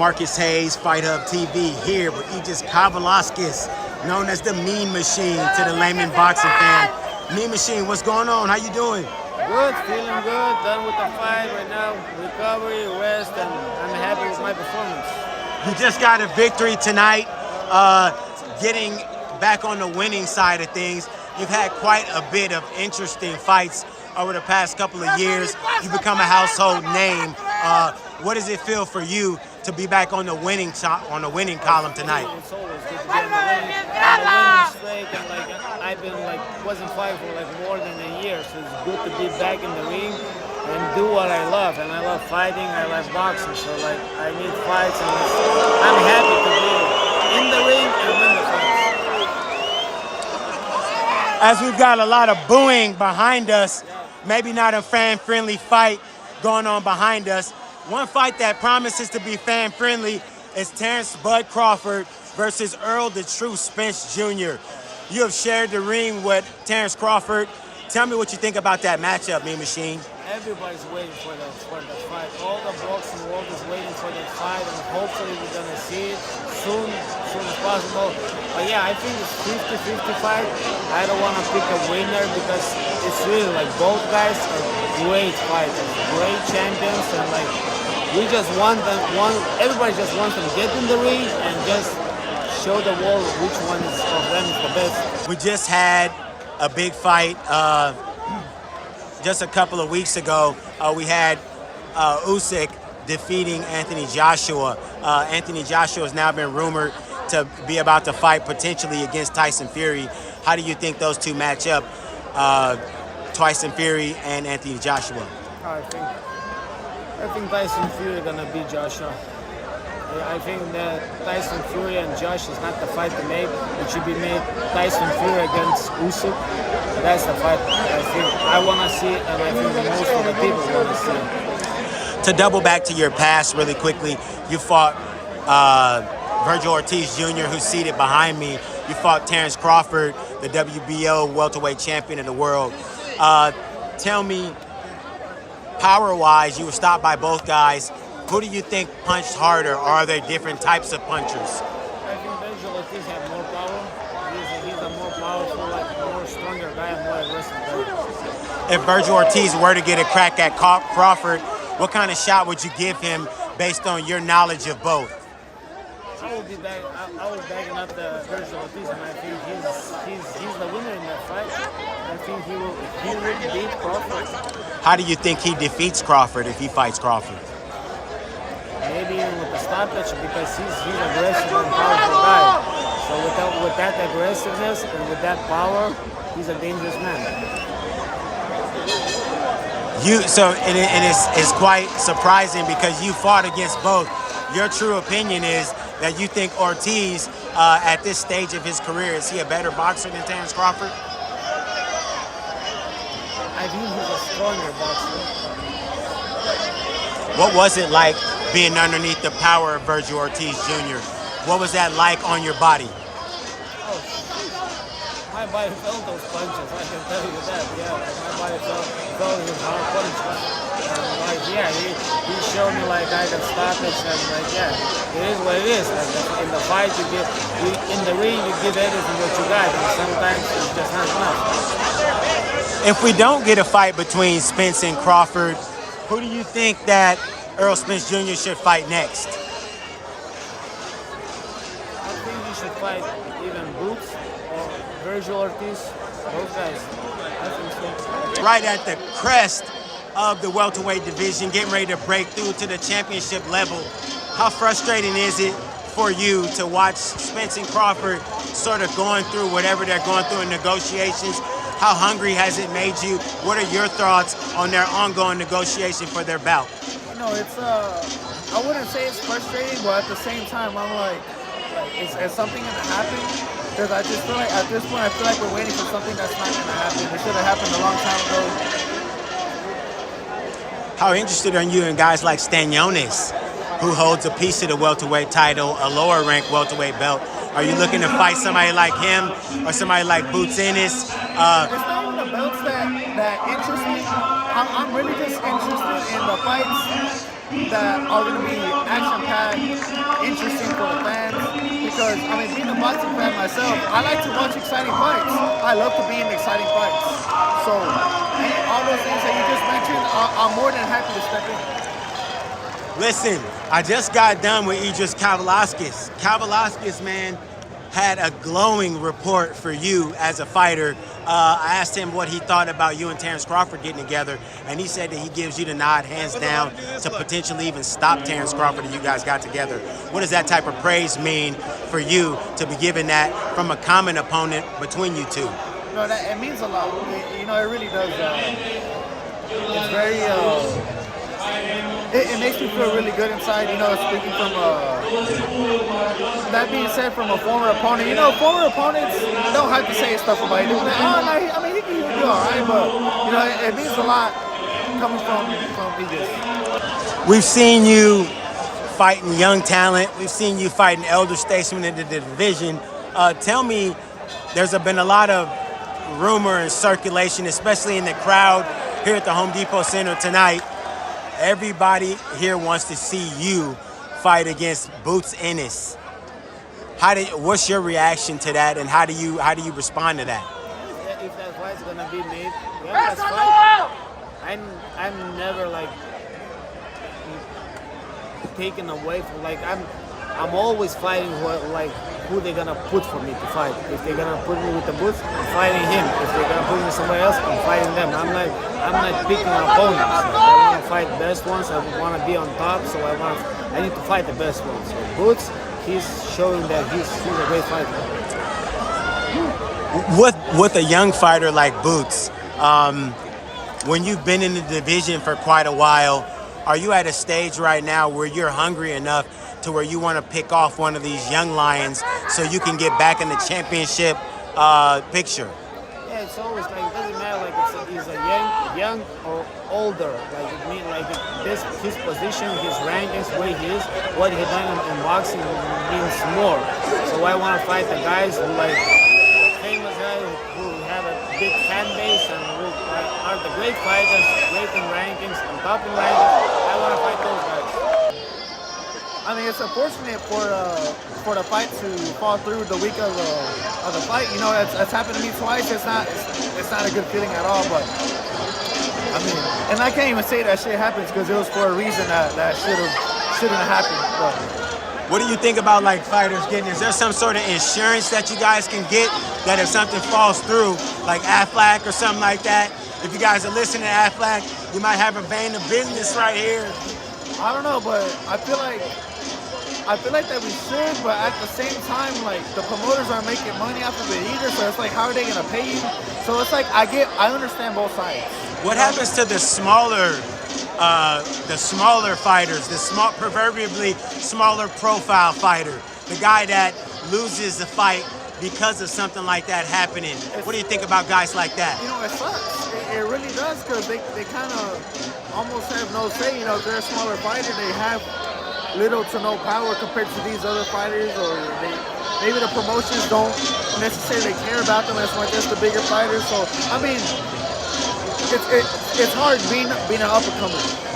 Marcus Hayes, Fight Hub TV, here with Egid Kavaliauskas, known as the Mean Machine to the layman boxing fan. Mean Machine, what's going on? How you doing? Good, feeling good, done with the fight right now, recovery, rest, and I'm happy with my performance. You just got a victory tonight, getting back on the winning side of things. You've had quite a bit of interesting fights over the past couple of years. You've become a household name. What does it feel for you to be back on the winning column tonight? It's always good to be on the winning streak, and wasn't fighting for more than a year, so it's good to be back in the ring and do what I love. And I love fighting, I love boxing, so I need fights, and I'm happy to be in the ring and win the fights. As we've got a lot of booing behind us, maybe not a fan-friendly fight going on behind us. One fight that promises to be fan-friendly is Terence "Bud" Crawford versus Errol "The Truth" Spence Jr. You have shared the ring with Terence Crawford. Tell me what you think about that matchup, Mean Machine. Everybody's waiting for the fight. All the boxing world is waiting for the fight, and hopefully we're gonna see it soon as possible. But yeah, I think it's 50-50 fight. I don't want to pick a winner because it's really both guys are great fighters, great champions, and we just want them. Everybody just wants them to get in the ring and just show the world which one of them is the best. We just had a big fight. Just a couple of weeks ago, we had Usyk defeating Anthony Joshua. Anthony Joshua has now been rumored to be about to fight potentially against Tyson Fury. How do you think those two match up, Tyson Fury and Anthony Joshua? I think Tyson Fury is gonna beat Joshua. I think that Tyson Fury and Josh is not the fight to make. It should be made Tyson Fury against Usyk. That's the fight I want to see, and I think most of the people want to see. To double back to your past really quickly, you fought Vergil Ortiz Jr., who's seated behind me. You fought Terence Crawford, the WBO welterweight champion of the world. Tell me, power-wise, you were stopped by both guys. Who do you think punched harder, or are there different types of punchers? I think Vergil Ortiz has more power. He's a more powerful, more stronger guy and more aggressive guy. If Vergil Ortiz were to get a crack at Crawford, what kind of shot would you give him based on your knowledge of both? I was backing up the Vergil Ortiz, and I think he's the winner in that fight. I think he would beat Crawford. How do you think he defeats Crawford if he fights Crawford? Maybe even with the stoppage, because he's aggressive and powerful guy. So with that aggressiveness and with that power, he's a dangerous man. It's quite surprising because you fought against both. Your true opinion is that you think Ortiz, at this stage of his career, is he a better boxer than Terence Crawford? I think he's a stronger boxer. What was it like being underneath the power of Vergil Ortiz Jr.? What was that like on your body? Oh, my body felt those punches, I can tell you that. Yeah, my body felt his hard punches. He showed me I can stop it, and it is what it is. In the fight, in the ring, you give everything what you got, and sometimes it's just not enough. If we don't get a fight between Spence and Crawford, who do you think that Errol Spence Jr. should fight next? I think he should fight even Boots or Vergil Ortiz. Those guys. I think so. Right at the crest of the welterweight division, getting ready to break through to the championship level. How frustrating is it for you to watch Spence and Crawford sort of going through whatever they're going through in negotiations? How hungry has it made you? What are your thoughts on their ongoing negotiation for their bout? It's I wouldn't say it's frustrating, but at the same time, I'm is something gonna happen? Because I just feel at this point, I feel like we're waiting for something that's not gonna happen. It should have happened a long time ago. How interested are you in guys like Stanionis, who holds a piece of the welterweight title, a lower ranked welterweight belt? Are you looking to fight somebody like him or somebody like Boots Ennis? It's not even the belts that interest me. I'm really just interested in the fights that are going to be action-packed, interesting for the fans. Because, I mean, being a boxing fan myself, I like to watch exciting fights. I love to be in exciting fights. So, all those things that you just mentioned, I'm more than happy to step in. Listen, I just got done with Egid Kavaliauskas. Kavaliauskas, man, had a glowing report for you as a fighter. I asked him what he thought about you and Terence Crawford getting together, and he said that he gives you the nod, hands down, to potentially even stop Terence Crawford if you guys got together. What does that type of praise mean for you to be given that from a common opponent between you two? No, it means a lot. It really does. It's very. It makes me feel really good inside. Speaking from that being said, from a former opponent. Former opponents don't have to say stuff about you. Like, oh no, I mean he can do all right, but it means a lot coming from Egid. We've seen you fighting young talent. We've seen you fighting elder statesmen in the division. Tell me, there's been a lot of rumor and circulation, especially in the crowd here at the Home Depot Center tonight. Everybody here wants to see you fight against Boots Ennis. What's your reaction to that, and how do you respond to that? If that fight's gonna be made, yeah, that's fine. I'm never like taken away from I'm always fighting who they're gonna put for me to fight. If they're gonna put me with the Boots, I'm fighting him. If they're gonna put me somewhere else, I'm fighting them. I'm not picking opponents. I want to fight the best ones. I want to be on top, so I need to fight the best ones. So Boots, he's showing that he's a great fighter. With a young fighter like Boots, when you've been in the division for quite a while, are you at a stage right now where you're hungry enough to where you want to pick off one of these young lions so you can get back in the championship picture? Yeah, it's always it doesn't matter he's a young or older. His position, his rankings, where he is, what he done in boxing means more. So I want to fight the guys who famous guys who have a big fan base and who are the great fighters, great in rankings, and top in rankings. I want to fight those guys. I mean, it's unfortunate for the fight to fall through the week of the fight. It's happened to me twice. It's not a good feeling at all. But I mean, and I can't even say that shit happens because it was for a reason that shouldn't have happened. But what do you think about fighters getting? Is there some sort of insurance that you guys can get that if something falls through, like Aflac or something like that? If you guys are listening to Aflac, you might have a vein of business right here. I don't know, but I feel like that we should, but at the same time, the promoters are making money off of it either, so it's how are they gonna pay you? So it's I understand both sides. What happens to the smaller fighters, the proverbially smaller profile fighter, the guy that loses the fight because of something like that happening? What do you think about guys like that? It sucks. It really does, because they kind of almost have no say. If they're a smaller fighter, they have little to no power compared to these other fighters, or maybe the promotions don't necessarily care about them as much as the bigger fighters. So I mean, it's hard being an up and comer.